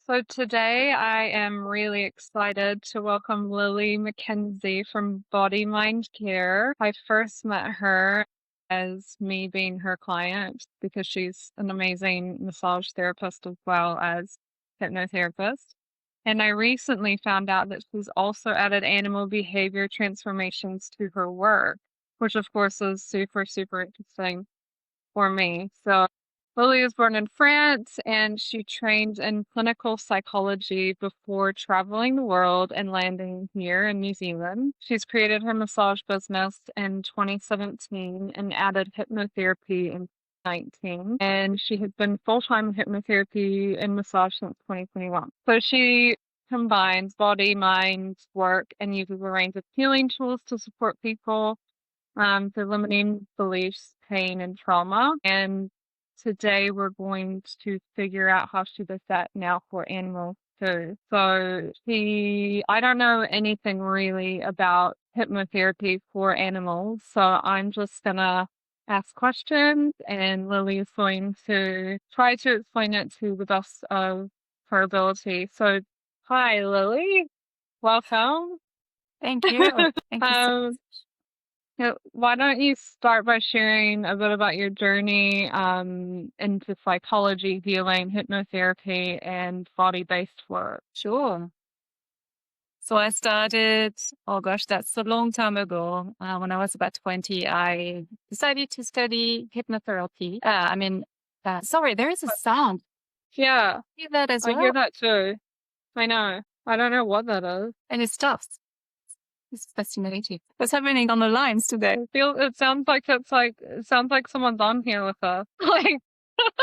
So today I am really excited to welcome Lilly McKenzie from Body Mind Care. I first met her as me being her client because she's an amazing massage therapist as well as hypnotherapist. And I recently found out that she's also added animal behavior transformations to her work, which of course is super, super interesting for me. So Lily was born in France and she trained in clinical psychology before traveling the world and landing here in New Zealand. She's created her massage business in 2017 and added hypnotherapy in 2019. And she has been full-time in hypnotherapy and massage since 2021. So she combines body, mind, work, and uses a range of healing tools to support people through limiting beliefs, pain, and trauma. And today we're going to figure out how she does that now for animals too. So I don't know anything really about hypnotherapy for animals. So I'm just gonna ask questions and Lily is going to try to explain it to the best of her ability. So hi Lily, welcome. Thank you. Thank you so Um, why don't you start by sharing a bit about your journey into psychology, healing, hypnotherapy, and body-based work? Sure. So I started, oh gosh, that's a long time ago. When I was about 20, I decided to study hypnotherapy. Sorry, there is a sound. Yeah, You hear that as I hear well? that too. I know. I don't know what that is. And it stops. It's fascinating. What's happening on the lines today? It sounds like someone's on here with us. Like,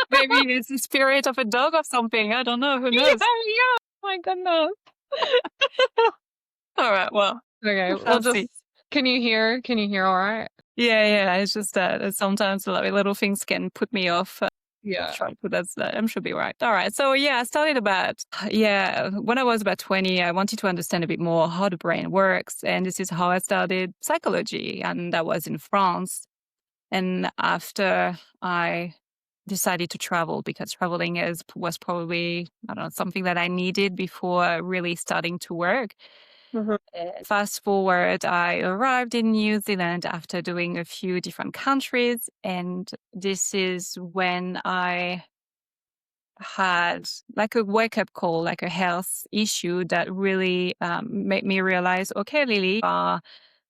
Maybe it's the spirit of a dog or something. I don't know. Who yeah, knows? yeah. My goodness. All right. Well, Okay, I'll see. can you hear? Can you hear all right? Yeah. It's just that sometimes little things can put me off. Yeah. Sure, but that should be right. All right. So I started when I was about 20, I wanted to understand a bit more how the brain works. And this is how I started psychology. And that was in France. And after I decided to travel because traveling was probably, I don't know, something that I needed before really starting to work. Mhm. Fast forward, I arrived in New Zealand after doing a few different countries. And this is when I had like a wake up call, like a health issue that really made me realize, okay, Lily,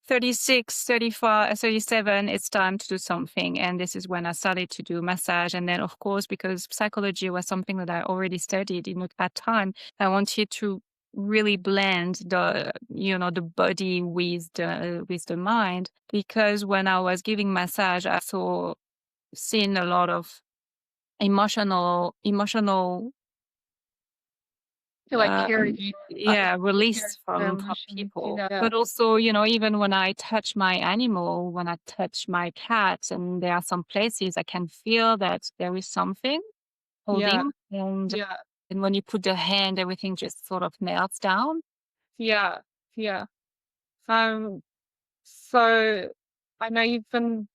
36, 35, 37, it's time to do something. And this is when I started to do massage. And then, of course, because psychology was something that I already studied at that time, I wanted to really blend the body with the mind. Because when I was giving massage, I saw seen a lot of emotional To like carry release their from emotions. people. Yeah. But also, even when I touch my animal, when I touch my cat, and there are some places I can feel that there is something Yeah. holding, and Yeah. when you put the hand, everything just sort of melts down. Yeah. Yeah. Um, so I know you've been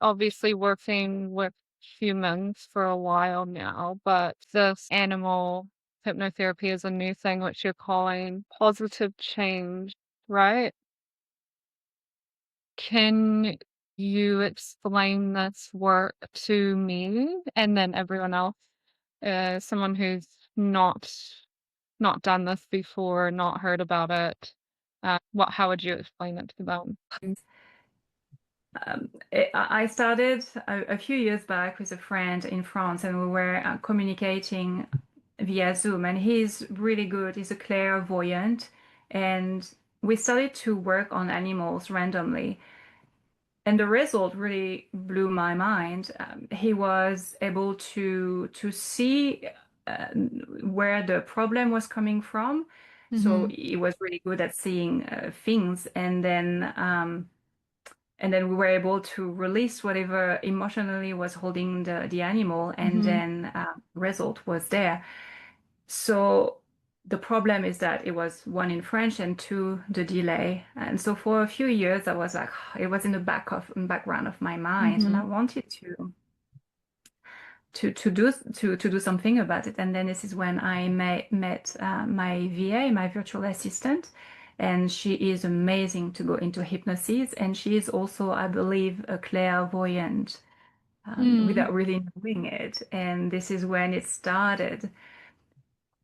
obviously working with humans for a while now, but this animal hypnotherapy is a new thing which you're calling positive change, right? Can you explain this work to me and then everyone else, someone who's not done this before, not heard about it? How would you explain it to them? I started a few years back with a friend in France, and we were communicating via Zoom. And he's really good. He's a clairvoyant, and we started to work on animals randomly. And the result really blew my mind. He was able to see where the problem was coming from. So Mm-hmm. he was really good at seeing things, and then we were able to release whatever emotionally was holding the animal, and Mm-hmm. then result was there. So the problem is that it was one in French and two the delay. And so for a few years, I was like, it was in the background of my mind, and Mm-hmm. I wanted to to do something about it. And then this is when I met my VA, my virtual assistant, and she is amazing to go into hypnosis. And she is also, I believe, a clairvoyant Mm. without really knowing it. And this is when it started.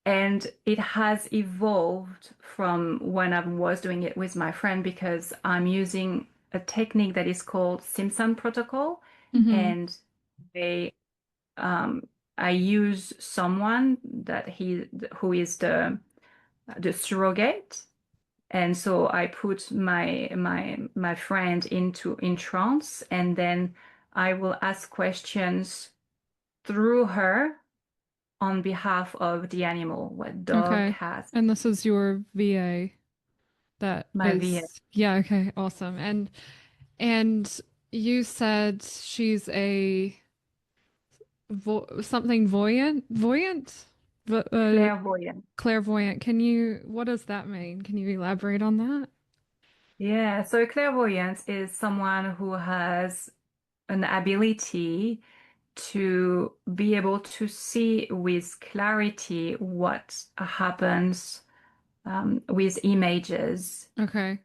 And it has evolved from when I was doing it with my friend because I'm using a technique that is called Simpson protocol. Hmm. And they I use someone that he who is the surrogate, and so I put my friend into in trance, and then I will ask questions through her on behalf of the animal, what dog, Okay. cat, And this is your VA that my VA. is, yeah, okay, awesome. And you said she's a something voyant? Vo Clairvoyant. clairvoyant. What does that mean? Can you elaborate on that? Yeah, so a clairvoyant is someone who has an ability to be able to see with clarity what happens with images, Okay.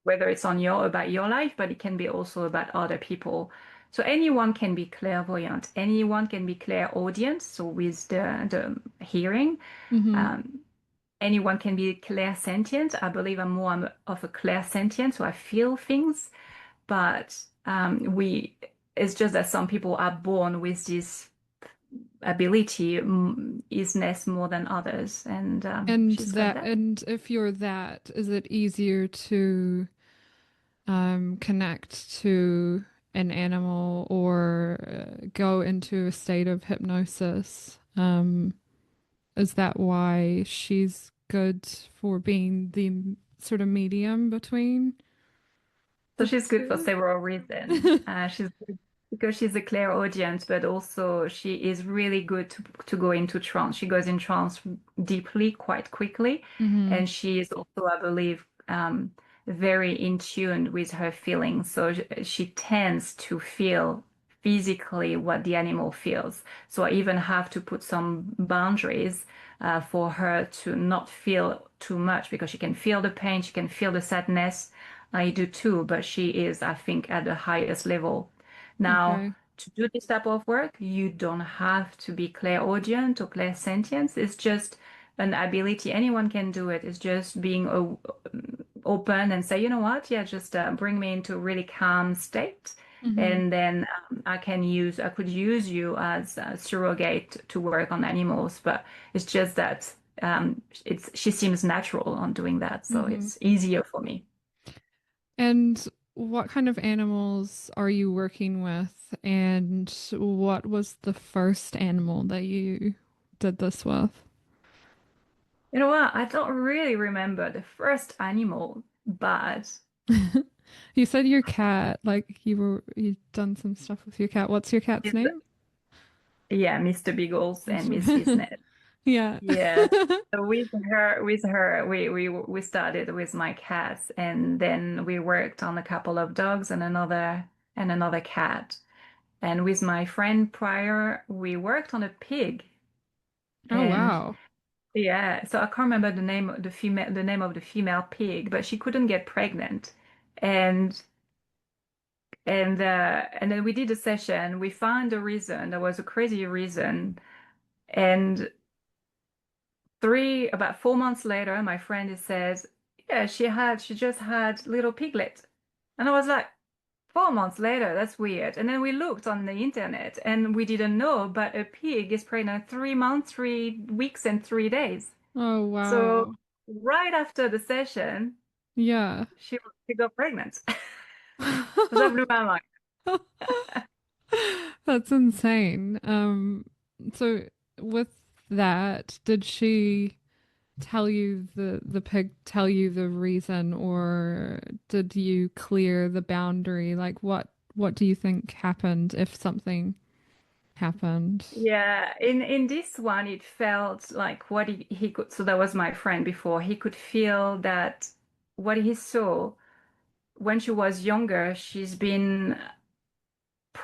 whether it's on your about your life, but it can be also about other people. So anyone can be clairvoyant, anyone can be clairaudient, so with the hearing. Mm-hmm. Um, anyone can be clairsentient. I believe I'm more of a clairsentient, so I feel things, but we it's just that some people are born with this ability isness more than others, and she's got that. And if you're that, is it easier to connect to an animal or go into a state of hypnosis? Is that why she's good for being the sort of medium between So the she's good for two? several reasons. She's good because she's a clairaudient, but also she is really good to go into trance. She goes in trance deeply, quite quickly, Mm-hmm. and she is also, I believe, very in tune with her feelings. So she tends to feel physically what the animal feels. So I even have to put some boundaries for her to not feel too much because she can feel the pain, she can feel the sadness. I do too, but she is, I think, at the highest level. Now, Okay. to do this type of work, you don't have to be clairaudient or clairsentient. It's just an ability. Anyone can do it. It's just being open and say, you know what? Yeah, just bring me into a really calm state. Mm-hmm. And then I could use you as a surrogate to work on animals, but it's just that she seems natural on doing that, so Mm-hmm. it's easier for me. And what kind of animals are you working with? And what was the first animal that you did this with? You know what? I don't really remember the first animal, but You said your cat, like you've done some stuff with your cat. What's your cat's it's, name? yeah, Mr. Biggles and Miss Mr. Business. Yeah. Yeah. So with her, we started with my cats, and then we worked on a couple of dogs and another cat. And with my friend prior, we worked on a pig, Oh, and wow. yeah, so I can't remember the name of the female pig, but she couldn't get pregnant. And and then we did a session. We found a reason. There was a crazy reason. And about 4 months later, my friend says, "Yeah, she just had little piglet." And I was like, 4 months later, that's weird. And then we looked on the internet, and we didn't know, but a pig is pregnant 3 months, 3 weeks, and 3 days. Oh, So wow. right after the session, Yeah. she got pregnant. So that blew my mind. That's insane. So with that, did she tell you the pig tell you the reason, or did you clear the boundary? Like what do you think happened if something happened? Yeah, in this one, it felt like what he could. So that was my friend before. He could feel that what he saw when she was younger, she's been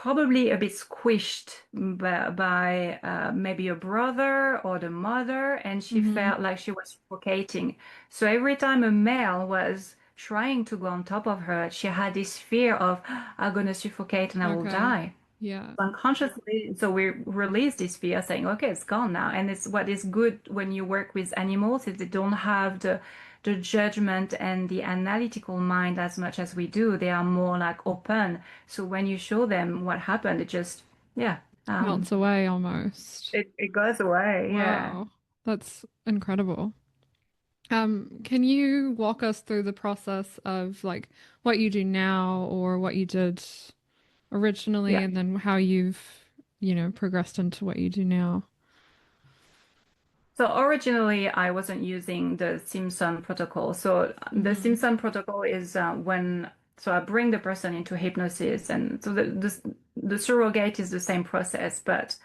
probably a bit squished by maybe a brother or the mother, and she Mm-hmm. felt like she was suffocating. So every time a male was trying to go on top of her, she had this fear of, I'm going to suffocate and I will Okay. die. Yeah. Unconsciously, so we release this fear saying, okay, it's gone now. And it's what is good when you work with animals is they don't have the judgment and the analytical mind as much as we do. They are more like open. So when you show them what happened, it just, yeah, Melts away almost. it goes away. Yeah. Wow. That's incredible. Can you walk us through the process of like what you do now or what you did originally Yeah. and then how you've, progressed into what you do now? So originally, I wasn't using the Simpson protocol. So the Mm-hmm. Simpson protocol is so I bring the person into hypnosis, and so the surrogate is the same process, but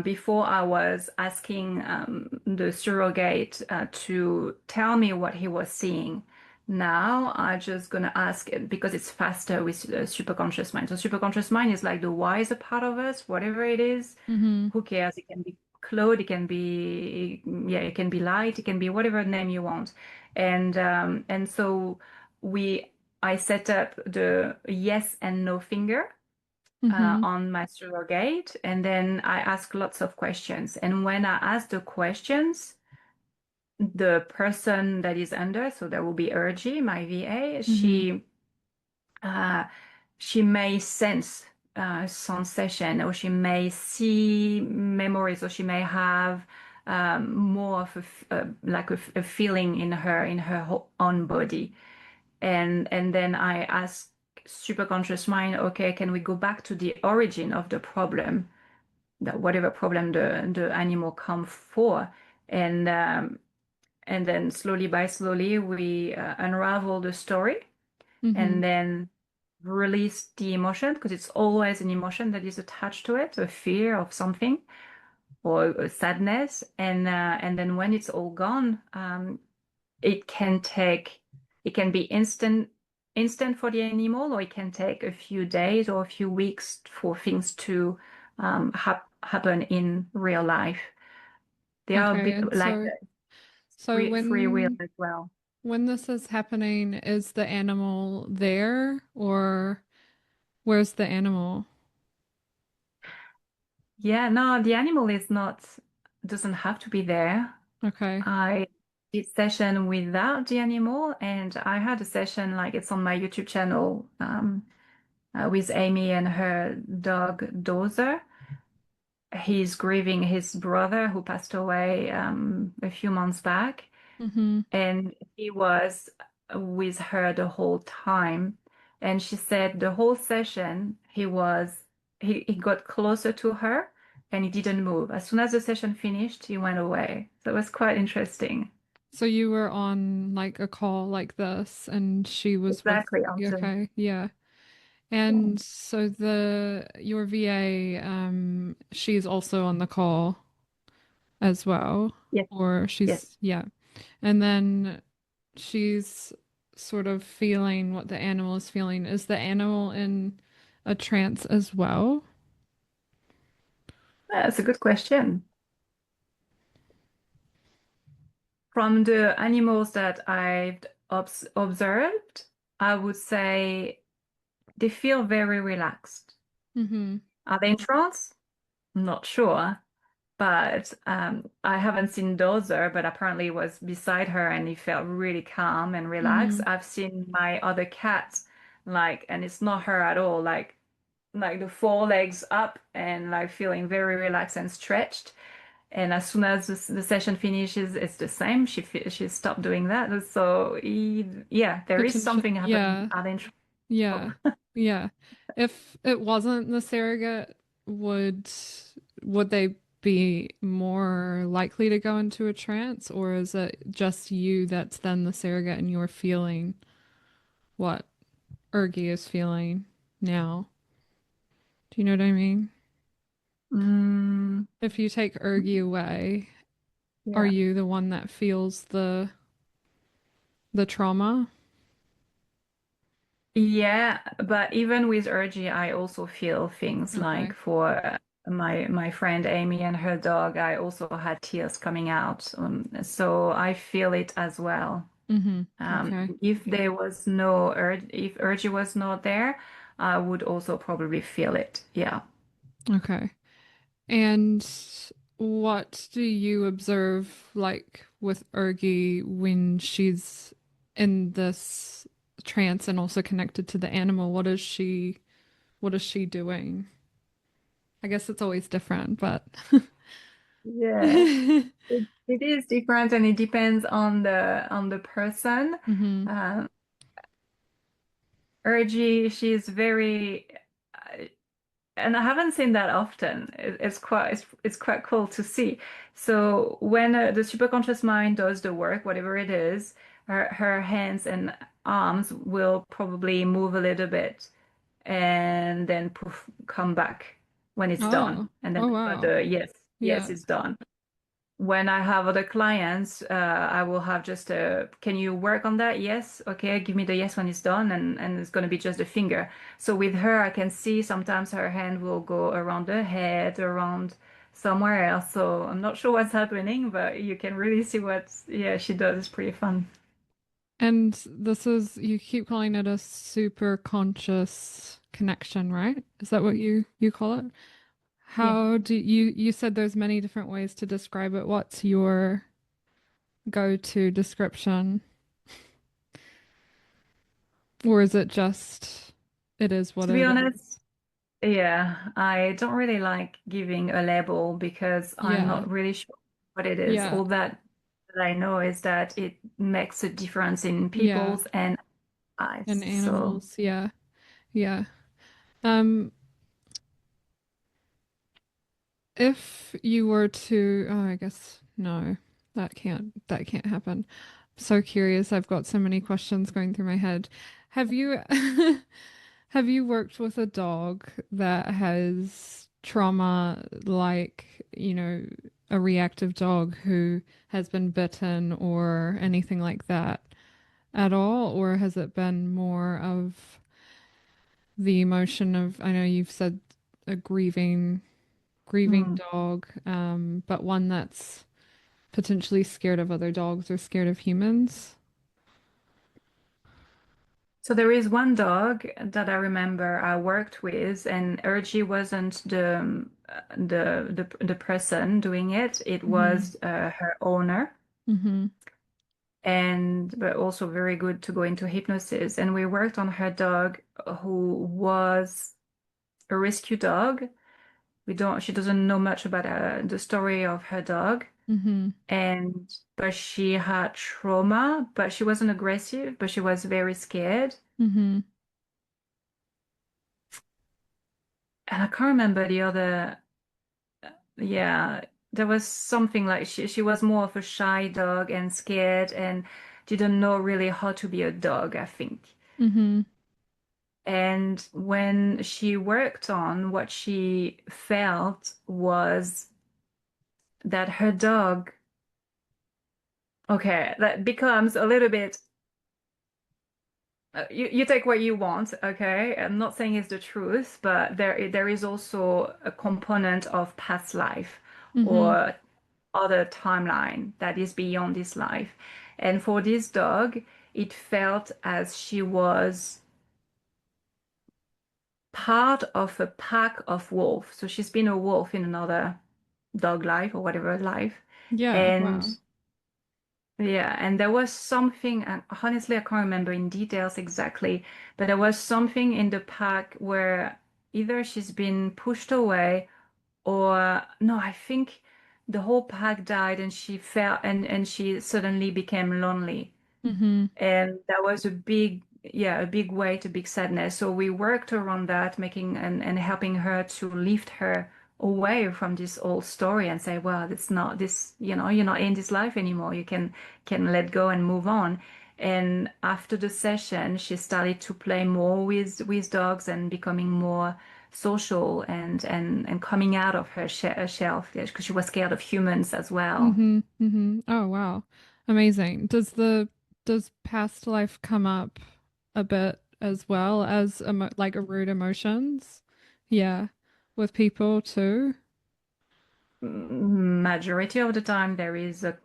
before I was asking the surrogate to tell me what he was seeing. Now I just gonna ask it because it's faster with the superconscious mind. So superconscious mind is like the wiser part of us, whatever it is. Mm-hmm. Who cares? It can be cloud, it can be yeah, it can be light, it can be whatever name you want. And so we I set up the yes and no finger Mm-hmm. on my surrogate, and then I ask lots of questions. And when I ask the questions, the person that is under, so there will be Ergie, my VA, Mm-hmm. uh, she may sense sensation, or she may see memories, or she may have more of a feeling in her own body. And then I ask superconscious mind, okay, can we go back to the origin of the problem, that whatever problem the animal come for, and um, and then slowly by slowly we unravel the story, Mm-hmm. and then release the emotion, because it's always an emotion that is attached to it, a fear of something or a sadness, and then when it's all gone, it can take it can be instant for the animal, or it can take a few days or a few weeks for things to happen in real life. They are a Okay. bit And like so free will as well. when this is happening, is the animal there or where's the animal? Yeah, no, the animal is not doesn't have to be there. Okay. I did session without the animal, and I had a session, like it's on my YouTube channel, with Amy and her dog Dozer. He's grieving his brother who passed away a few months back, Mm-hmm. and he was with her the whole time. And she said the whole session he got closer to her and he didn't move. As soon as the session finished, he went away. So it was quite interesting. So you were on like a call like this and she was with Exactly, on you, Zoom. okay, yeah. Yeah. And so the your VA, she's also on the call as well. Yes, Or yes. she's yeah. And then she's sort of feeling what the animal is feeling. Is the animal in a trance as well? That's a good question. From the animals that I've observed, I would say they feel very relaxed. Mm-hmm. Are they in trance? I'm not sure, but I haven't seen Dozer, but apparently it was beside her and he felt really calm and relaxed. Mm-hmm. I've seen my other cat, like, and it's not her at all, like the four legs up and like feeling very relaxed and stretched. And as soon as the session finishes, it's the same. She stopped doing that. So yeah, there is Potential. something happening. Yeah. Are they in Yeah. trouble? Yeah. If it wasn't the surrogate, would would they be more likely to go into a trance, or is it just you that's then the surrogate and you're feeling what Ergie is feeling now? Do you know what I mean? Mm, If you take Ergie away, are yeah. you the one that feels the trauma? Yeah, but even with Ergie, I also feel things like Okay. for my friend Amy and her dog, I also had tears coming out. So I feel it as well. Mm-hmm. Okay. If there was no Ergie, if Ergie was not there, I would also probably feel it. Yeah. Okay. And what do you observe like with Ergie when she's in this trance and also connected to the animal? What is she doing? I guess it's always different, but Yes. It is different and it depends on the person. hmm Um, Ergie, she's very and I haven't seen that often. It's quite cool to see. So when the superconscious mind does the work, whatever it is, her hands and arms will probably move a little bit and then poof, come back when it's done. Oh. And then Oh we've got wow. the yes, yes, Yeah. it's done. When I have other clients, I will have just a, can you work on that? Yes. Okay. Give me the yes when it's done. And it's going to be just a finger. So with her, I can see sometimes her hand will go around the head, around somewhere else. So I'm not sure what's happening, but you can really see yeah, she does. It's pretty fun. And this is you keep calling it a super conscious connection, right? Is that what you call it? Yeah. How do you said there's many different ways to describe it. What's your go-to description? Or is it just it is what To be it is? honest, yeah, I don't really like giving a label because I'm Yeah. not really sure what it is. Yeah. All that I know is that it makes a difference in Yeah. people's and And eyes. So, animals. Yeah. Yeah. Um, if you were to, oh, I guess no, that can't happen. So curious. I've got so many questions going through my head. Have you have you worked with a dog that has trauma like, a reactive dog who has been bitten or anything like that at all? Or has it been more of the emotion of, I know you've said a grieving mm. dog, but one that's potentially scared of other dogs or scared of humans? So there is one dog that I remember I worked with, and Ergie wasn't the person doing it. It Mm-hmm. was her owner, Mm-hmm. and but also very good to go into hypnosis. And we worked on her dog, who was a rescue dog. She doesn't know much about the story of her dog, Mm-hmm. and but she had trauma, but she wasn't aggressive, but she was very scared. Mm-hmm. And I can't remember the other. Yeah, there was something like she was more of a shy dog and scared and didn't know really how to be a dog, I think. Mm-hmm. And when she worked on what she felt was that her dog, okay, that becomes a little bit, you take what you want, okay? I'm not saying it's the truth, but there is also a component of past life Mm-hmm. or other timeline that is beyond this life. And for this dog, it felt as she was part of a pack of wolves. So she's been a wolf in another dog life or whatever life. Yeah. And Wow. yeah, and there was something, and honestly, I can't remember in details exactly, but there was something in the pack where either she's been pushed away or no, I think the whole pack died and she fell and she suddenly became lonely. Mm-hmm. And that was a big weight, a big sadness. So we worked around that, making and helping her to lift her away from this old story and say, well, it's not this, you're not in this life anymore. You can let go and move on. And after the session, she started to play more with dogs and becoming more social and coming out of her shelf because she was scared of humans as well. Mm-hmm. Mm-hmm. Oh wow. Amazing. Does past life come up a bit as well as like a root emotions? Yeah, with people too. Majority of the time, there is a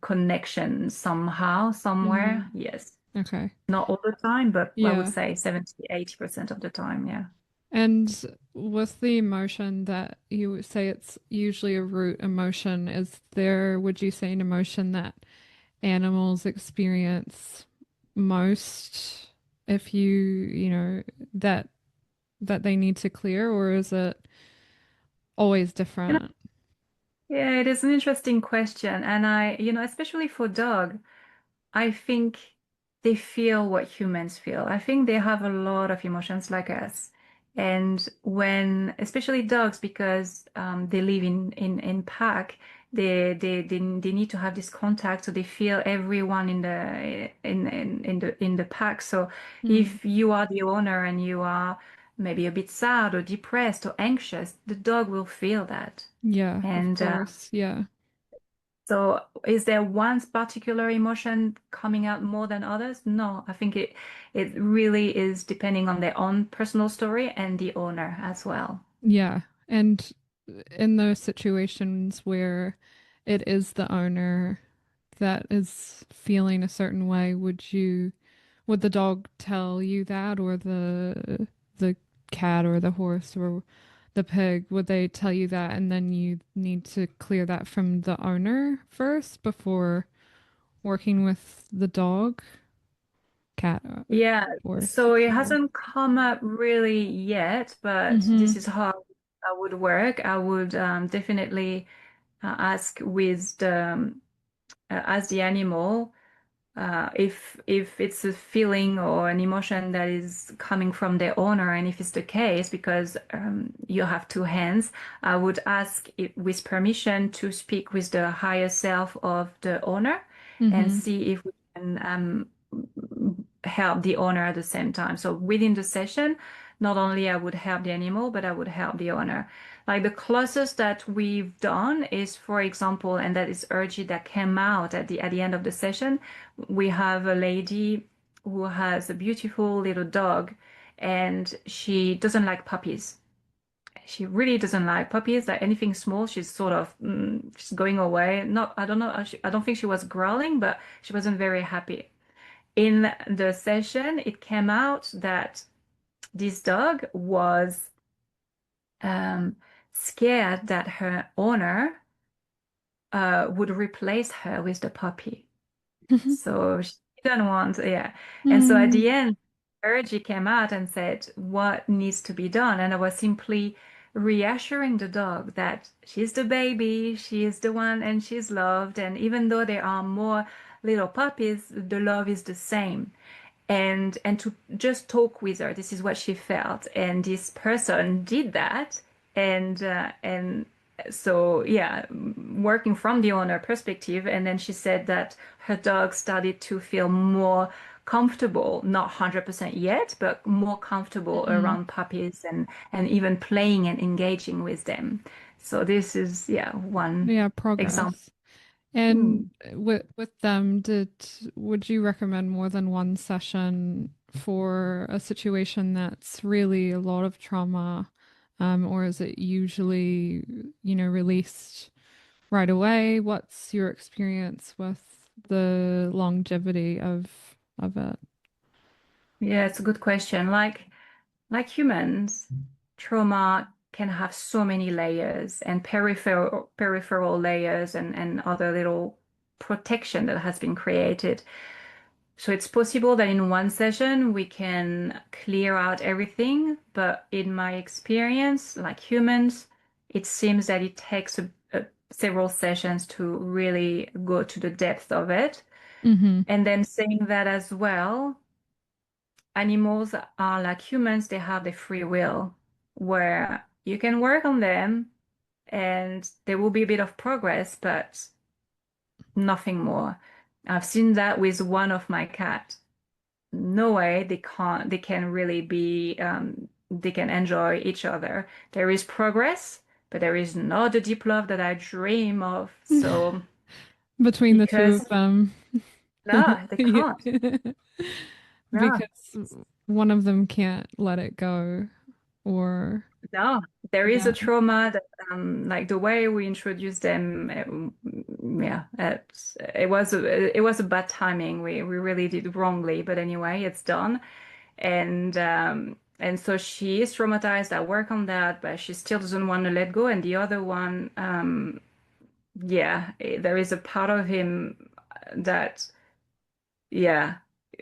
connection somehow, somewhere. Yes. Okay. Not all the time, but I would Yeah. say 70-80% of the time. Yeah. And with the emotion that you would say it's usually a root emotion, is there, would you say, an emotion that animals experience most if you know, that they need to clear, or is it always You know, different? yeah, it is an interesting question. And especially for dog, I think they feel what humans feel. I think they have a lot of emotions like us. And when, especially dogs, because they live in pack, they need to have this contact, so they feel everyone in the pack. So Mm. if you are the owner and you are maybe a bit sad or depressed or anxious, the dog will feel that. Yeah, of And course. Yeah. so is there one particular emotion coming out more than others? No, I think it really is depending on their own personal story and the owner as well. Yeah. And in those situations where it is the owner that is feeling a certain way, would the dog tell you that, or the cat or the horse or the pig, would they tell you that and then you need to clear that from the owner first before working with the dog, cat, Yeah, horse, so it whatever? hasn't come up really yet, but this Mm-hmm. is how I would work. I would definitely ask with ask the animal. If it's a feeling or an emotion that is coming from the owner, and if it's the case, because you have two hands, I would ask it with permission to speak with the higher self of the owner and Mm-hmm. see if we can help the owner at the same time. So within the session, not only I would help the animal, but I would help the owner. Like the closest that we've done is, for example, and that is Ergie that came out at the end of the session. We have a lady who has a beautiful little dog, and she doesn't like puppies. She really doesn't like puppies, like anything small. She's sort of she's going away. Not, I don't know. I don't think she was growling, but she wasn't very happy. In the session, it came out that this dog was um, scared that her owner would replace her with the puppy. So she didn't want, yeah. And so at Mm. the end, Ergie came out and said what needs to be done. And I was simply reassuring the dog that she's the baby, she is the one, and she's loved. And even though there are more little puppies, the love is the same. And to just talk with her, this is what she felt. And this person did that. And so yeah, working from the owner perspective. And then she said that her dog started to feel more comfortable, not 100% yet, but more comfortable Mm. around puppies and even playing and engaging with them. So this is, yeah, one Yeah, example. progress. And Hmm. with them, would you recommend more than one session for a situation that's really a lot of trauma, or is it usually, released right away? What's your experience with the longevity of it? Yeah, it's a good question. Like humans, trauma can have so many layers and peripheral layers and other little protection that has been created. So it's possible that in one session we can clear out everything, but in my experience, like humans, it seems that it takes several sessions to really go to the depth of it. Mm-hmm. And then saying that as well, animals are like humans, they have the free will where you can work on them and there will be a bit of progress, but nothing more. I've seen that with one of my cat. No way they can really be they can enjoy each other. There is progress, but there is not the deep love that I dream of. So Between the two because of them. no, they Yeah. can't. No. Because one of them can't let it go, or No, there is yeah. a trauma that, like the way we introduced them, yeah, it was a bad timing. We really did wrongly, but anyway, it's done. And so she is traumatized. I work on that, but she still doesn't want to let go. And the other one, yeah, there is a part of him that, yeah,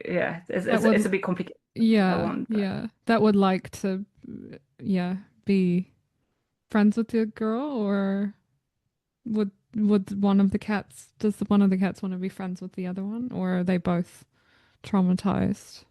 yeah, That it's would, a bit complicated. I yeah, won't. yeah. That would like to, yeah, be friends with the girl, or would one of the cats, does one of the cats want to be friends with the other one, or are they both traumatized?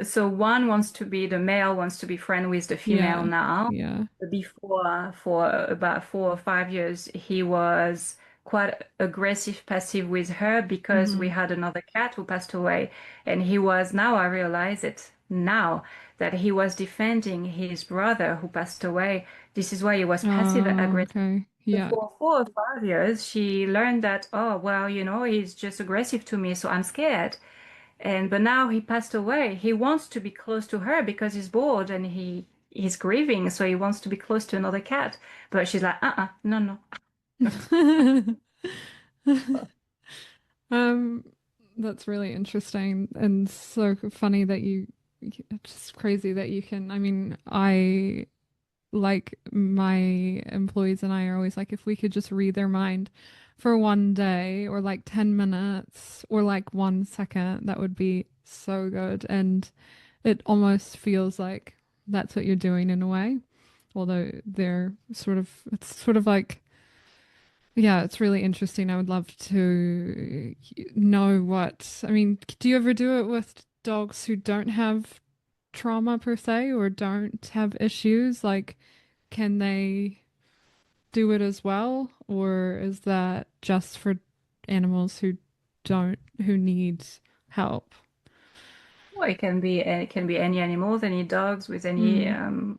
So one wants to be the male wants to be friend with the female Yeah, now. yeah. Before, for about 4 or 5 years, he was quite aggressive, passive with her because we Mm-hmm. had another cat who passed away, and he was now I realize it now that he was defending his brother who passed away. This is why he was passive Oh, aggressive. okay. Yeah. For 4 or 5 years, she learned that, oh, well, he's just aggressive to me, so I'm scared. But now he passed away. He wants to be close to her because he's bored and he's grieving, so he wants to be close to another cat. But she's like, no, no. Um, that's really interesting and so funny that it's just crazy that you can, I mean, I like my employees and I are always like, if we could just read their mind for one day or like 10 minutes or like 1 second, that would be so good. And it almost feels like that's what you're doing in a way, although it's sort of like, yeah, it's really interesting. I would love to know I mean, do you ever do it with dogs who don't have trauma per se or don't have issues? Like, can they do it as well? Or is that just for animals who need help? Well, it can be any animals, any dogs with any Mm.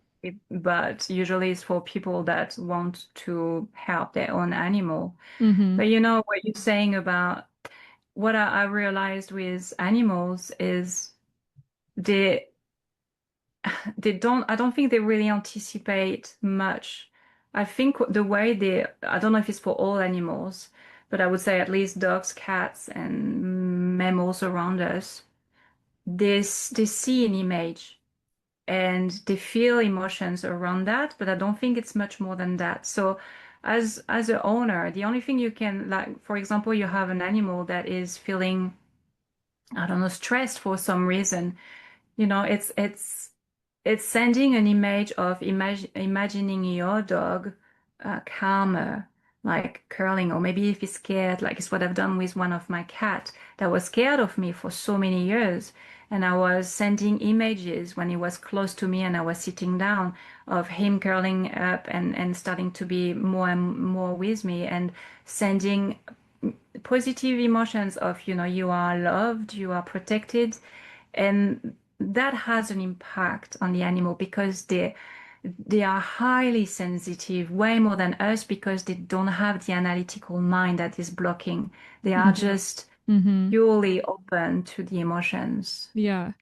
but usually it's for people that want to help their own animal. Mm-hmm. But what you're saying about what I realized with animals is they I don't think they really anticipate much. I think the way I don't know if it's for all animals, but I would say at least dogs, cats, and mammals around us, they see an image and they feel emotions around that, but I don't think it's much more than that. So as a owner, the only thing you can, like, for example, you have an animal that is feeling, I don't know, stressed for some reason. It's sending an image of imagining your dog calmer, like curling, or maybe if he's scared, like it's what I've done with one of my cat that was scared of me for so many years. And I was sending images when he was close to me and I was sitting down of him curling up and starting to be more and more with me and sending positive emotions of, you are loved, you are protected, and that has an impact on the animal because they are highly sensitive, way more than us, because they don't have the analytical mind that is blocking. They are Mm-hmm. just Mm-hmm. purely open to the emotions. Yeah.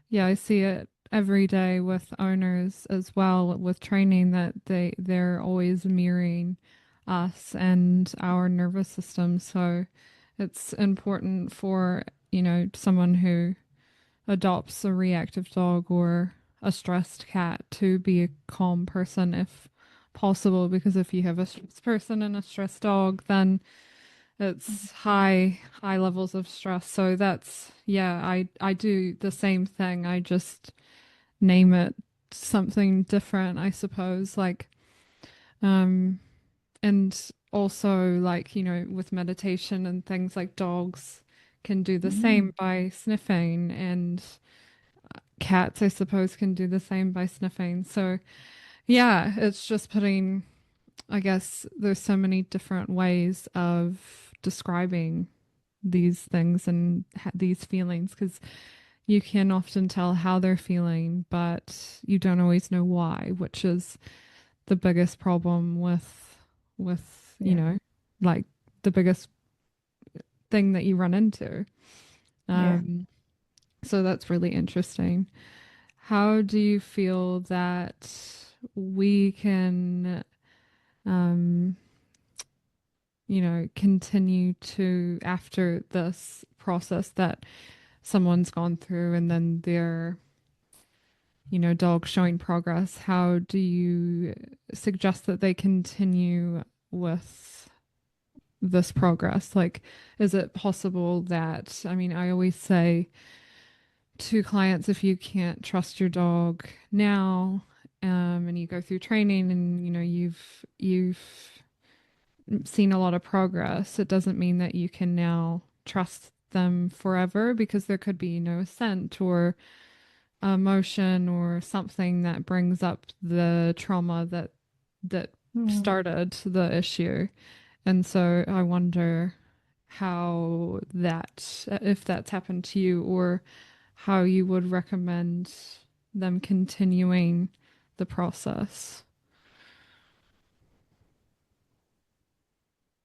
Yeah, I see it every day with owners as well with training that they're always mirroring us and our nervous system. So it's important for, someone who adopts a reactive dog or a stressed cat to be a calm person if possible, because if you have a stressed person and a stressed dog, then it's high levels of stress. So that's, yeah, I do the same thing. I just name it something different, I suppose. Like, um and also, like, with meditation and things, like dogs can do the same by sniffing, and cats, I suppose, can do the same by sniffing. So yeah, it's just putting, I guess there's so many different ways of describing these things and these feelings, because you can often tell how they're feeling, but you don't always know why, which is the biggest problem with Yeah. like the biggest thing that you run into. Yeah. Um, So that's really interesting. How do you feel that we can, um, continue to, after this process that someone's gone through and then their, dog showing progress, how do you suggest that they continue with this progress? Like, is it possible that, I mean, I always say to clients, if you can't trust your dog now, and you go through training and you've seen a lot of progress, it doesn't mean that you can now trust them forever, because there could be no scent or emotion or something that brings up the trauma that started the issue. And so I wonder how that, if that's happened to you, or how you would recommend them continuing the process.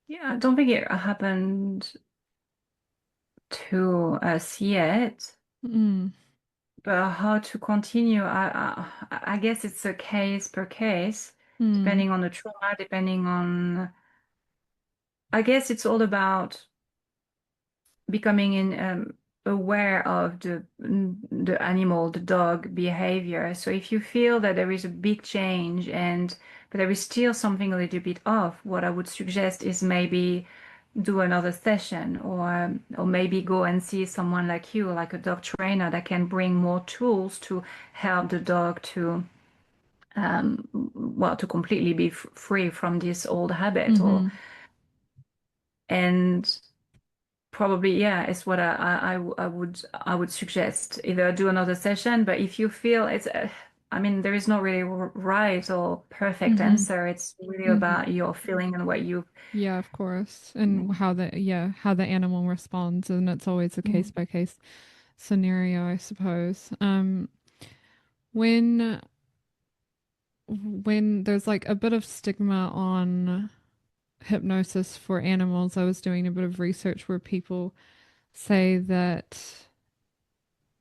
Yeah, I don't think it happened to us yet. Mm. But how to continue? I guess it's a case per case, Mm. depending on the trauma, depending on. I guess it's all about becoming aware of the animal, the dog behavior. So if you feel that there is a big change but there is still something a little bit off, what I would suggest is maybe do another session, or maybe go and see someone like you, like a dog trainer that can bring more tools to help the dog to to completely be free from this old habit. Or Mm-hmm. and Probably, yeah, it's what I would suggest. Either do another session, but if you feel I mean, there is no really right or perfect Mm-hmm. answer. It's really Mm-hmm. about your feeling and what you. Yeah, of course. And how the animal responds, and it's always a case by case scenario, I suppose. When there's like a bit of stigma on hypnosis for animals, I was doing a bit of research where people say that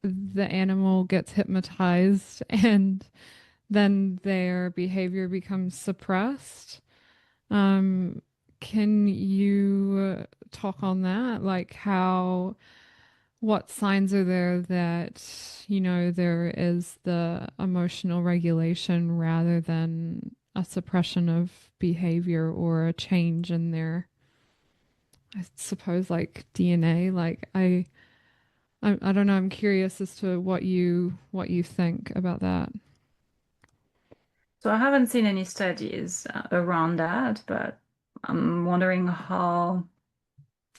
the animal gets hypnotized and then their behavior becomes suppressed. Um, can you talk on that? Like what signs are there that, there is the emotional regulation rather than a suppression of behavior or a change in their, I suppose, like DNA? Like I don't know. I'm curious as to what you think about that. So I haven't seen any studies around that, but I'm wondering how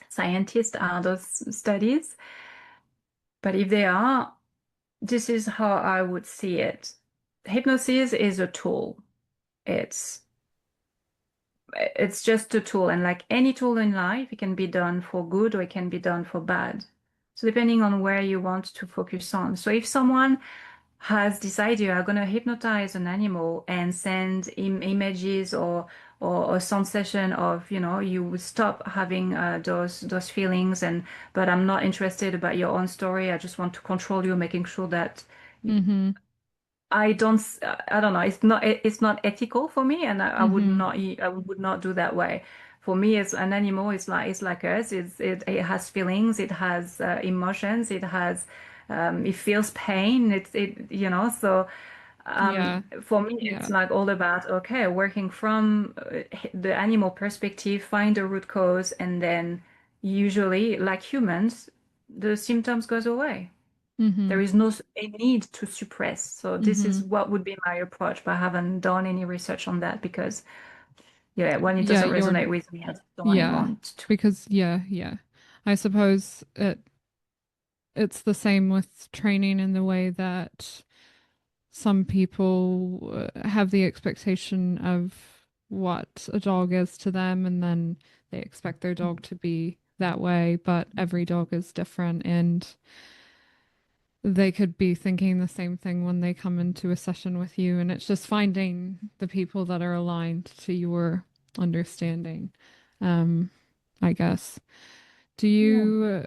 scientists are those studies. But if they are, this is how I would see it. Hypnosis is a tool. It's it's just a tool, and like any tool in life, it can be done for good or it can be done for bad. So depending on where you want to focus on. So if someone has decided you are going to hypnotize an animal and send images or some session of, you will stop having those feelings, but I'm not interested about your own story. I just want to control you, making sure that Mm-hmm. I don't know. It's not ethical for me, and Mm-hmm. I would not do that way. For me, it's an animal. It's like us. It has feelings. It has emotions. It feels pain. So Yeah. for me, Yeah. it's like all about, okay, working from the animal perspective, find the root cause, and then usually, like humans, the symptoms goes away. Mm-hmm. There is no a need to suppress. So this Mm-hmm. is what would be my approach, but I haven't done any research on that because, yeah, when it Yeah, doesn't resonate with me, I don't really yeah. want to. Because yeah. I suppose it's the same with training, in the way that some people have the expectation of what a dog is to them, and then they expect their dog to be that way, but every dog is different, and they could be thinking the same thing when they come into a session with you, and it's just finding the people that are aligned to your understanding, I guess. Do Yeah. you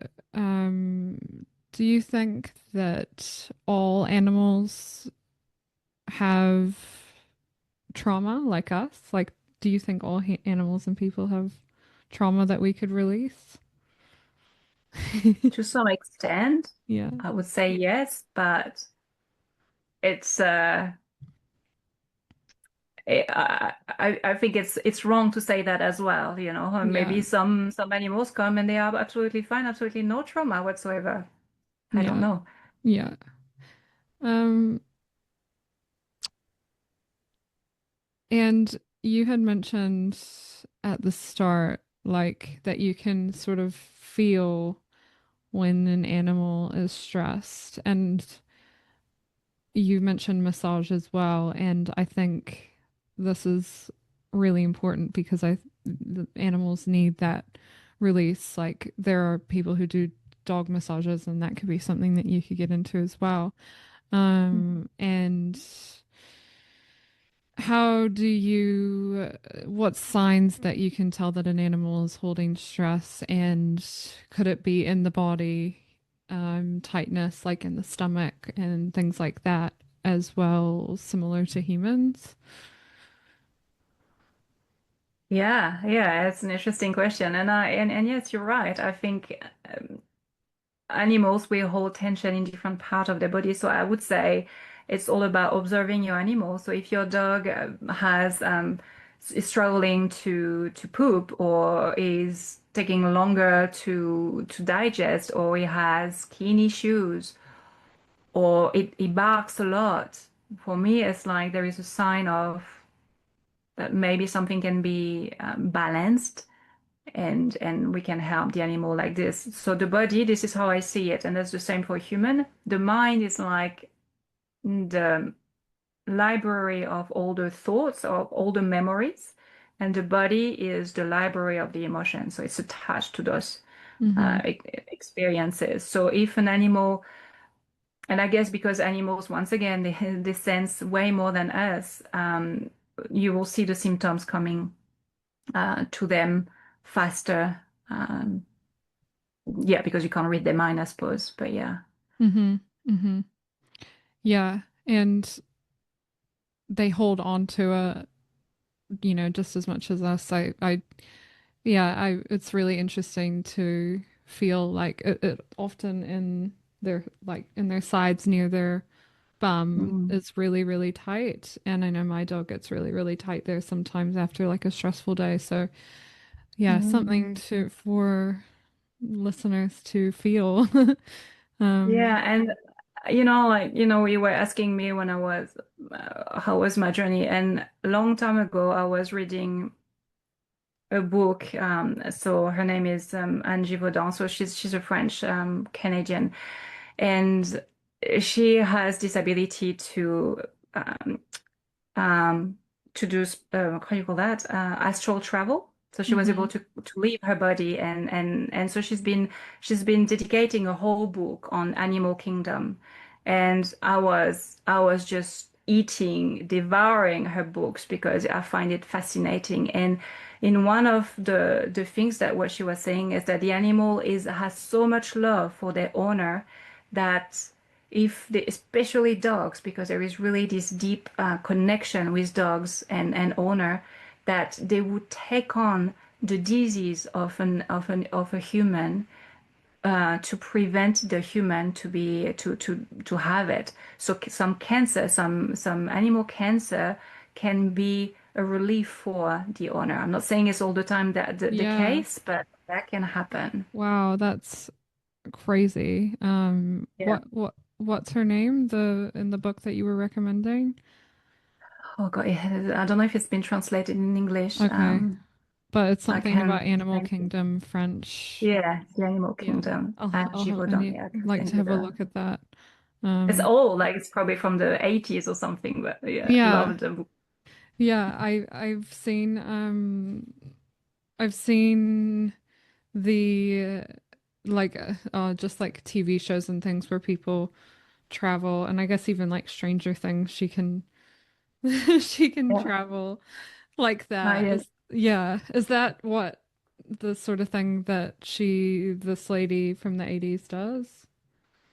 Do you think that all animals have trauma like us? Like, do you think all animals and people have trauma that we could release? To some extent, Yeah. I would say yes, but it's I think it's wrong to say that as well, you know. Yeah. Maybe some animals come and they are absolutely fine, absolutely no trauma whatsoever. I don't Yeah. know. Yeah. Um, and you had mentioned at the start, like that you can sort of feel when an animal is stressed. And you mentioned massage as well. And I think this is really important because the animals need that release. Like there are people who do dog massages, and that could be something that you could get into as well. And how do you, what signs that you can tell that an animal is holding stress, and could it be in the body, tightness like in the stomach and things like that as well, similar to humans? Yeah, it's an interesting question, and yes, you're right. I think animals will hold tension in different parts of their body. So I would say it's all about observing your animal. So if your dog has is struggling to poop, or is taking longer to digest, or he has skin issues, or it barks a lot, for me it's like there is a sign of that maybe something can be balanced, and we can help the animal like this. So the body, this is how I see it, and that's the same for human. The mind is like the library of all the thoughts, of all the memories, and the body is the library of the emotions. So it's attached to those Mm-hmm. experiences. So if an animal, and I guess because animals, once again, they sense way more than us, you will see the symptoms coming to them faster. Yeah, because you can't read their mind, I suppose. But yeah. Mm-hmm. Mm-hmm. Yeah. And they hold on to it, just as much as us. Yeah, it's really interesting to feel like it often in their, like in their sides near their bum Mm. is really, really tight. And I know my dog gets really, really tight there sometimes after like a stressful day. So yeah, Mm. something to for listeners to feel. um, Yeah, and like you were asking me when I was how was my journey, and a long time ago I was reading a book. So her name is Angie Vaudin. So she's a French Canadian, and she has this ability um, um, to do how do you call that, astral travel. So she was able mhm, to leave her body, and so she's been dedicating a whole book on animal kingdom, and I was just eating, devouring her books because I find it fascinating. And in one of the things that what she was saying is that the animal has so much love for their owner that if they, especially dogs, because there is really this deep connection with dogs and owner, that they would take on the disease of a human to prevent the human to have it. So some cancer, some animal cancer can be a relief for the owner. I'm not saying it's all the time that the yeah. case, but that can happen. Wow, that's crazy. Yeah. What's her name? The in the book that you were recommending? Oh God, I don't know if it's been translated in English. Okay. But it's I something about can Animal find it. Kingdom French. Yeah, the Animal Yeah. Kingdom. I'll I Givaudan, need yeah, I can like send to you have a the. look at that. It's Um, old, like it's probably from the 80s or something, but yeah, yeah. love the book. Yeah, I've seen the like just like TV shows and things where people travel, and I guess even like Stranger Things she can she can Yeah. travel like that. Yes. Is that what the sort of thing that this lady from the 80s does?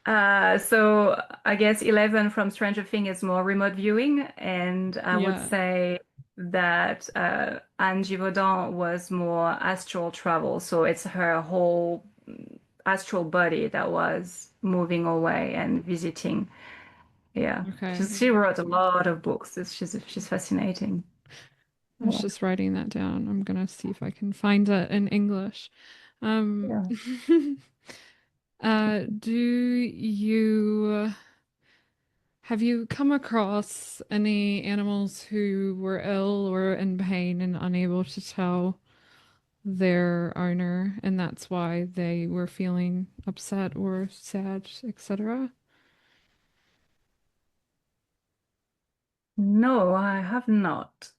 So I guess 11 from Stranger Things is more remote viewing, and I would Yeah. say that Angie Vaudin was more astral travel. So it's her whole astral body that was moving away and visiting. Yeah, Okay. she wrote a lot of books. She's fascinating. I was Yeah, just writing that down. I'm gonna see if I can find it in English. Um, yeah. do you have you come across any animals who were ill or in pain and unable to tell their owner, and that's why they were feeling upset or sad, etc.? No, I have not.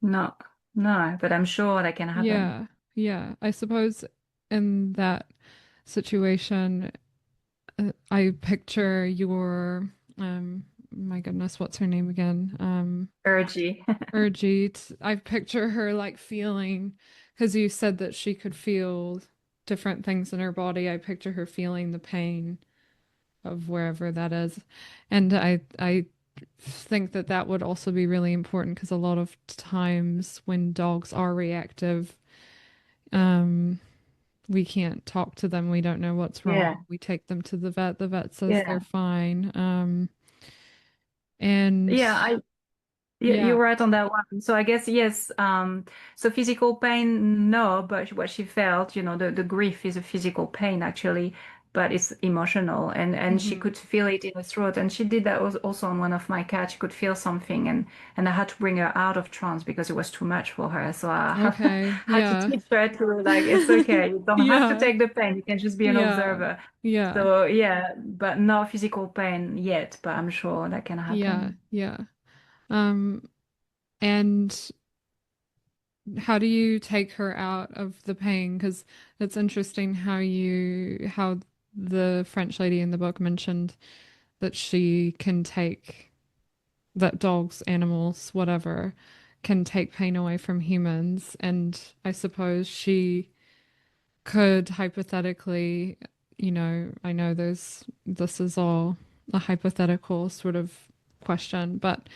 No, no, but I'm sure that can happen. Yeah, yeah. I suppose in that situation, I picture your my goodness, what's her name again? Ergie. Ergie. I picture her like feeling, because you said that she could feel different things in her body. I picture her feeling the pain of wherever that is. And I think that that would also be really important because a lot of times when dogs are reactive, um, we can't talk to them. We don't know what's wrong. Yeah, We take them to the vet. The vet says they're yeah, fine. And yeah. You're yeah, right on that one. So I guess yes. So physical pain, no, but what she felt, the grief is a physical pain actually, but it's emotional, and she mhm. could feel it in her throat, and she did that was also on one of my cats. She could feel something, and I had to bring her out of trance because it was too much for her. So I Okay, had to yeah. teach her to like, it's okay. You don't have to Yeah, take the pain. You can just be an yeah, observer. yeah, So yeah, but no physical pain yet, but I'm sure that can yeah, happen. yeah. Um, and how do you take her out of the pain? Because it's interesting how the French lady in the book mentioned that she can take that dogs, animals, whatever, can take pain away from humans. And I suppose she could hypothetically, I know this is all a hypothetical sort of question, but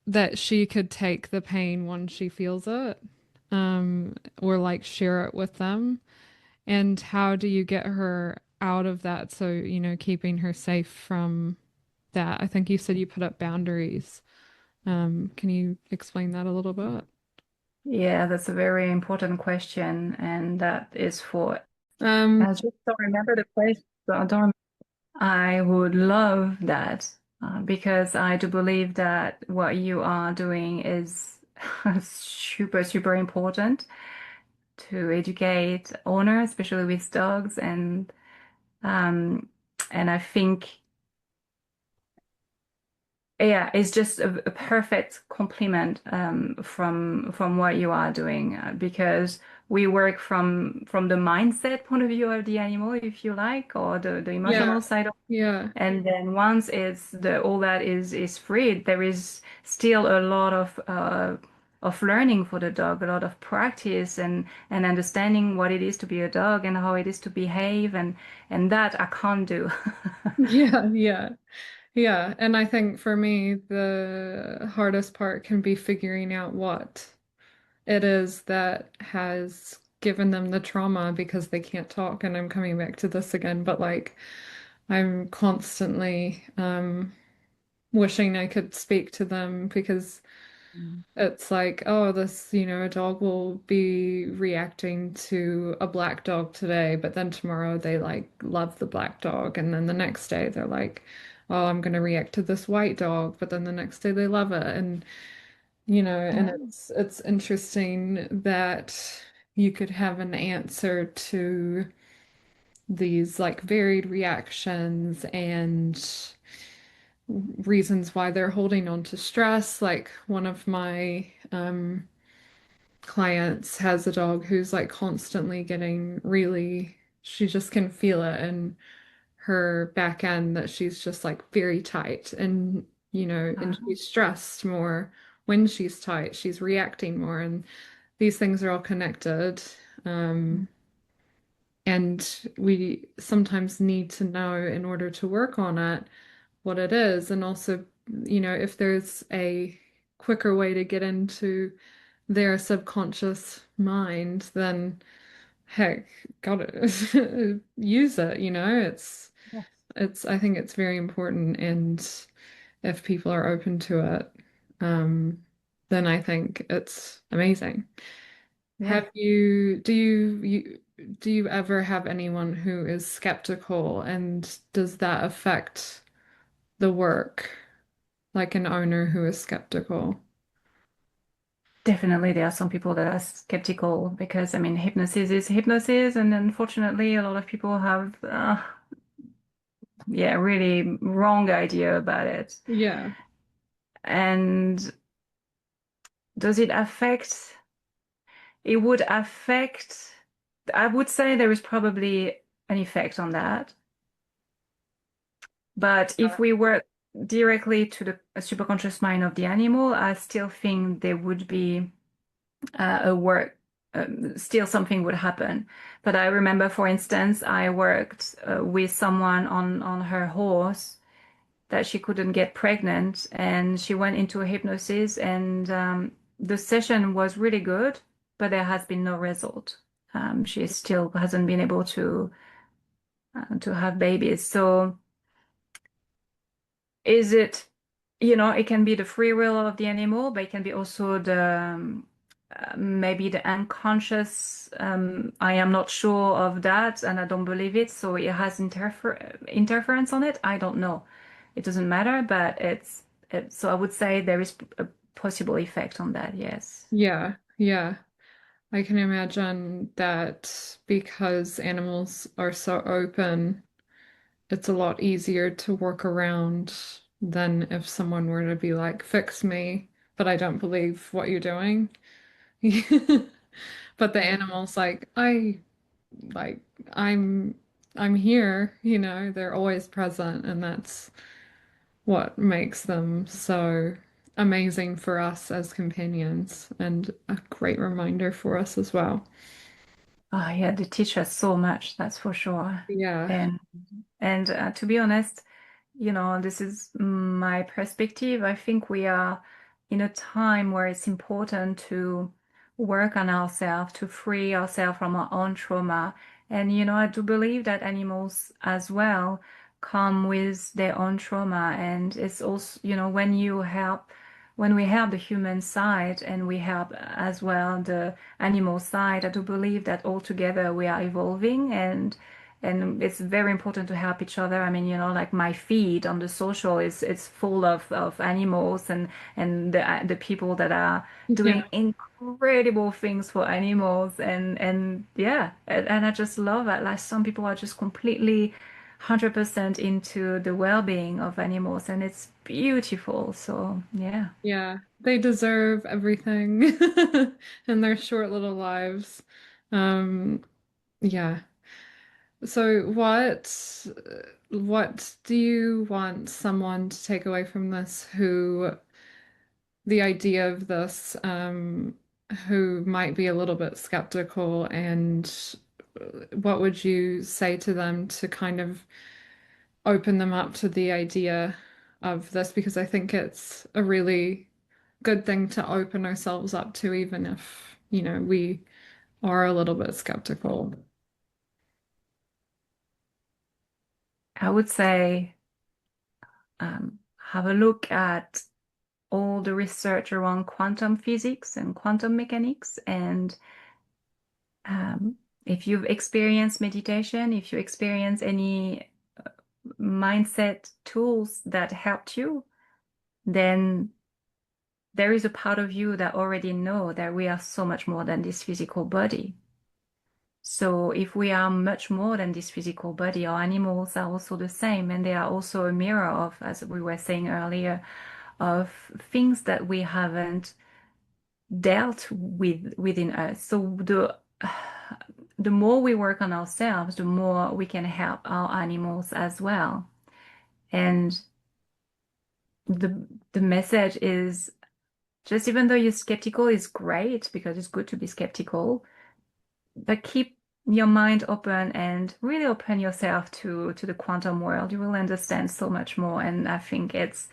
that she could take the pain when she feels it, or like share it with them. And how do you get her out of that? So, keeping her safe from that. I think you said you put up boundaries. Can you explain that a little bit? Yeah, that's a very important question, and that is for. Um, I just don't remember the question. So I don't. I would love that because I do believe that what you are doing is super, super important to educate owners, especially with dogs, um, and I think. Yeah, it's just a perfect compliment from what you are doing because we work from the mindset point of view of the animal, if you like, or the yeah, emotional side of yeah, it. And then once it's the all that is freed, there is still a lot of learning for the dog, a lot of practice and understanding what it is to be a dog and how it is to behave and that I can't do. yeah, yeah. Yeah, and I think for me, the hardest part can be figuring out what it is that has given them the trauma because they can't talk. And I'm coming back to this again, but like I'm constantly wishing I could speak to them because it's like, oh, a dog will be reacting to a black dog today, but then tomorrow they like love the black dog. And then the next day they're like, oh, I'm going to react to this white dog, but then the next day they love it. And, and Yeah. it's interesting that you could have an answer to these like varied reactions and reasons why they're holding on to stress. Like one of my clients has a dog who's like constantly getting really, she just can feel it in her back end that she's just like very tight and and Uh, she's stressed more when she's tight, she's reacting more, and these things are all connected. um And we sometimes need to know in order to work on it what it is. And also, if there's a quicker way to get into their subconscious mind, then heck, gotta use it, I think it's very important. And if people are open to it, then I think it's amazing. Yeah. Do you ever have anyone who is skeptical, and does that affect the work? Like an owner who is skeptical? Definitely, there are some people that are skeptical because, I mean, hypnosis is hypnosis, and unfortunately, a lot of people have, really wrong idea about it. Yeah. And does it affect? It would affect. I would say there is probably an effect on that. But if we work directly to the superconscious mind of the animal, I still think there would be a work, still something would happen. But I remember, for instance, I worked with someone on her horse that she couldn't get pregnant, and she went into a hypnosis, and the session was really good, but there has been no result. She still hasn't been able to have babies. So is it, it can be the free will of the animal, but it can be also maybe the unconscious. I am not sure of that, and I don't believe it. So it has interference on it. I don't know. It doesn't matter, but so I would say there is a possible effect on that. Yes. Yeah. Yeah. I can imagine that because animals are so open, it's a lot easier to work around than if someone were to be like, fix me, but I don't believe what you're doing. But the Yeah. animal's like I'm I'm here, they're always present, and that's what makes them so amazing for us as companions and a great reminder for us as well. Oh, yeah, they teach us so much, that's for sure. Yeah. And to be honest, this is my perspective. I think we are in a time where it's important to work on ourselves, to free ourselves from our own trauma. And, I do believe that animals as well come with their own trauma. And it's also, when we help the human side and we help as well the animal side, I do believe that all together we are evolving, and it's very important to help each other. I mean, like my feed on the social is it's full of animals, and the people that are Yeah. doing incredible things for animals, and yeah, and I just love it. Like some people are just completely 100% into the well-being of animals, and it's beautiful. So yeah. Yeah. They deserve everything in their short little lives. Um, yeah. So what do you want someone to take away from this, the idea of this, who might be a little bit skeptical, and what would you say to them to kind of open them up to the idea of this? Because I think it's a really good thing to open ourselves up to, even if, we are a little bit skeptical. I would say have a look at all the research around quantum physics and quantum mechanics. And um, if you've experienced meditation, if you experience any mindset tools that helped you, then there is a part of you that already know that we are so much more than this physical body. So if we are much more than this physical body, our animals are also the same, and they are also a mirror of, as we were saying earlier, of things that we haven't dealt with within us. So the more we work on ourselves, the more we can help our animals as well. And the message is just, even though you're skeptical is great because it's good to be skeptical, but keep your mind open and really open yourself to the quantum world, you will understand so much more. And I think it's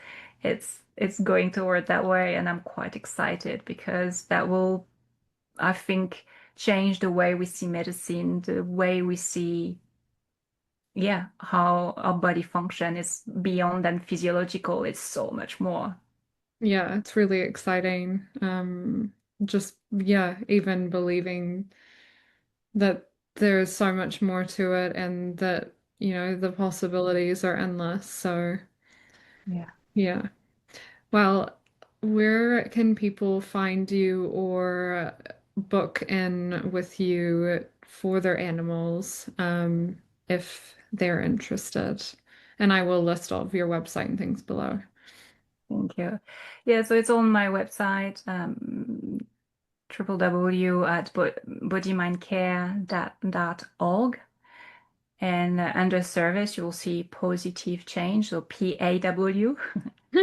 going toward that way, and I'm quite excited because that will, I think, change the way we see medicine, the way we see, yeah, how our body function is beyond than physiological. It's so much more. Yeah, it's really exciting. Just yeah, even believing that there's so much more to it and that, the possibilities are endless. So, Yeah. yeah. Well, where can people find you or book in with you for their animals, if they're interested? And I will list all of your website and things below. Thank you. Yeah, so it's on my website, www at bodymindcare.org. And under service, you will see Pawsitive Change, so PAW,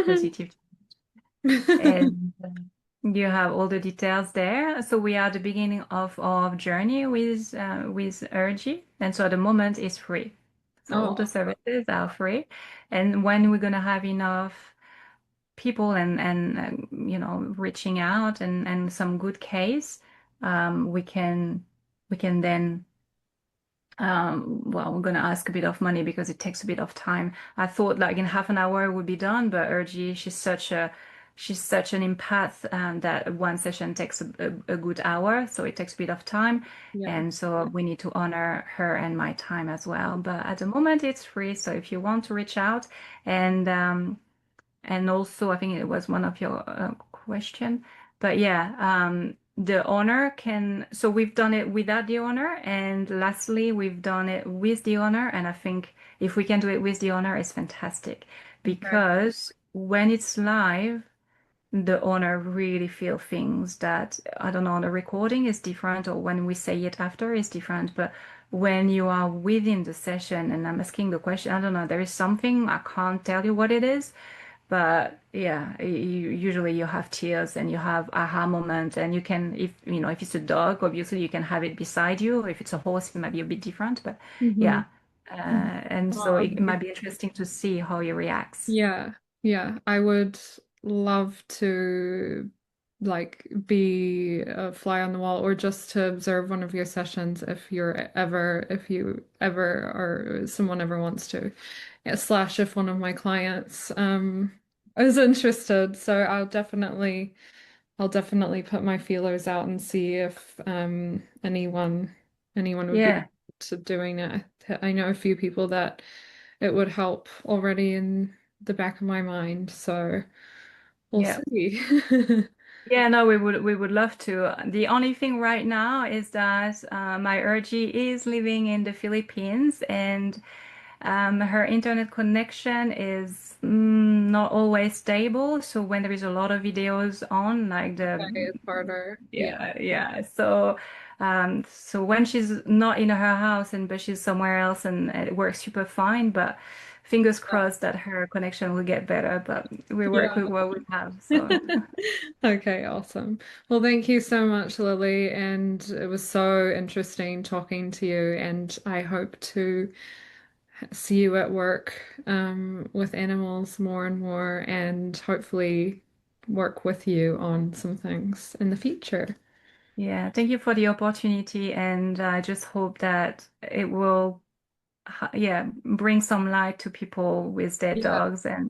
positive. And you have all the details there. So we are at the beginning of our journey with Ergie, and so at the moment it's free. So all the Oh, services are free, and when we're gonna have enough people and reaching out and some good case, we can then well, we're gonna ask a bit of money because it takes a bit of time. I thought like in half an hour it would be done, but Ergie, she's such an empath, that one session takes a good hour, so it takes a bit of time, yeah. and so we need to honor her and my time as well. But at the moment it's free, so if you want to reach out, and also, I think it was one of your question, but yeah, the owner can. So we've done it without the owner, and lastly, we've done it with the owner. And I think if we can do it with the owner, it's fantastic Okay. because when it's live, the owner really feel things that I don't know, on the recording is different, or when we say it after is different, but when you are within the session and I'm asking the question, I don't know, there is something I can't tell you what it is, but yeah, usually you have tears and you have aha moments, and you can, if it's a dog, obviously you can have it beside you. If it's a horse, it might be a bit different, but Hmm. yeah. And so Oh, it might be interesting to see how he reacts. yeah, yeah. I would love to like be a fly on the wall or just to observe one of your sessions if you ever or someone ever wants to. Yeah, slash if one of my clients is interested. So I'll definitely put my feelers out and see if anyone would be Yeah, open to doing it. I know a few people that it would help already in the back of my mind, so we'll yeah. see. Yeah, no, we would love to. The only thing right now is that my Ergie is living in the Philippines, and her internet connection is not always stable. So when there is a lot of videos on, like the Okay, it's harder. Yeah. yeah, yeah. So when she's not in her house but she's somewhere else, and it works super fine. But fingers crossed that her connection will get better. But we work Yeah. with what we have. So Okay, awesome. Well, thank you so much, Lily, and it was so interesting talking to you, and I hope to see you at work with animals more and more, and hopefully work with you on some things in the future. yeah, thank you for the opportunity, and I just hope that it will, yeah, bring some light to people with their Yeah, dogs and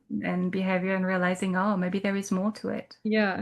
behavior, and realizing, oh, maybe there is more to it. yeah.